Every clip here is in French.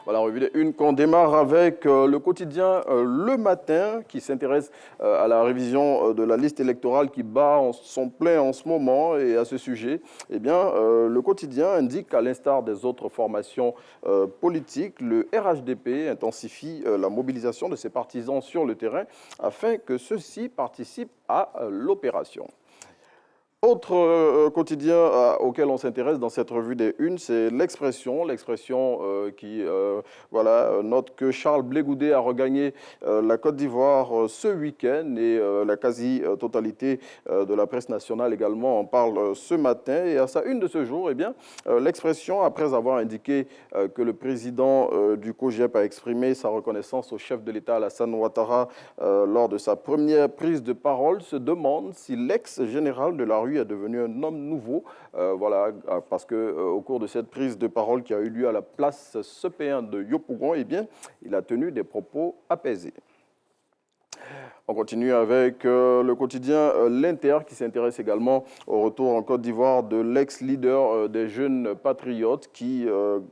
Voilà, revue des une qu'on démarre avec le quotidien Le Matin qui s'intéresse à la révision de la liste électorale qui bat son plein en ce moment. Et à ce sujet, eh bien, le quotidien indique qu'à l'instar des autres formations politiques, le RHDP intensifie la mobilisation de ses partisans sur le terrain afin que ceux-ci participent à l'opération. Autre quotidien auquel on s'intéresse dans cette revue des Unes, c'est l'Expression. L'Expression qui voilà, note que Charles Blé Goudé a regagné la Côte d'Ivoire ce week-end et la quasi-totalité de la presse nationale également en parle ce matin. Et à sa une de ce jour, eh bien, l'Expression, après avoir indiqué que le président du COJEP a exprimé sa reconnaissance au chef de l'État Alassane Ouattara lors de sa première prise de parole, se demande si l'ex-général de la rue est devenu un homme nouveau, voilà, parce que au cours de cette prise de parole qui a eu lieu à la place CP1 de Yopougon, eh bien, il a tenu des propos apaisés. On continue avec le quotidien L'Inter qui s'intéresse également au retour en Côte d'Ivoire de l'ex-leader des jeunes patriotes qui,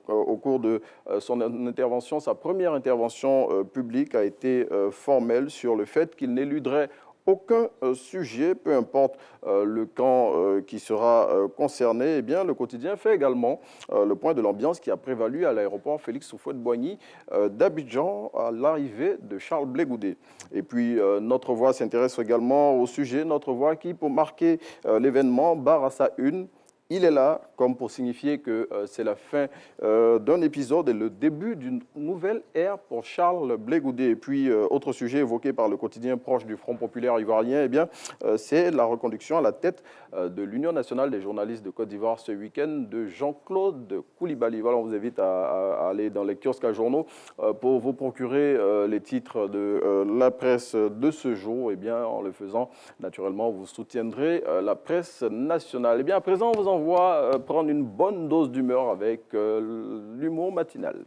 au cours de son intervention, sa première intervention publique a été formelle sur le fait qu'il n'éluderait aucun sujet, peu importe le camp qui sera concerné. Eh bien, le quotidien fait également le point de l'ambiance qui a prévalu à l'aéroport Félix Houphouët-Boigny d'Abidjan à l'arrivée de Charles Blé Goudé. Et puis, Notre Voix s'intéresse également au sujet. Notre Voix qui, pour marquer l'événement, barre à sa une. Il est là comme pour signifier que c'est la fin d'un épisode et le début d'une nouvelle ère pour Charles Blé Goudé. Et puis, autre sujet évoqué par le quotidien proche du Front populaire ivoirien, eh bien, c'est la reconduction à la tête de l'Union nationale des journalistes de Côte d'Ivoire ce week-end de Jean-Claude Koulibaly. Voilà, on vous invite à aller dans les kiosques à journaux pour vous procurer les titres de la presse de ce jour. Eh bien, en le faisant, naturellement, vous soutiendrez la presse nationale. Eh bien, à présent, on vous envoie prendre une bonne dose d'humeur avec l'humour matinal.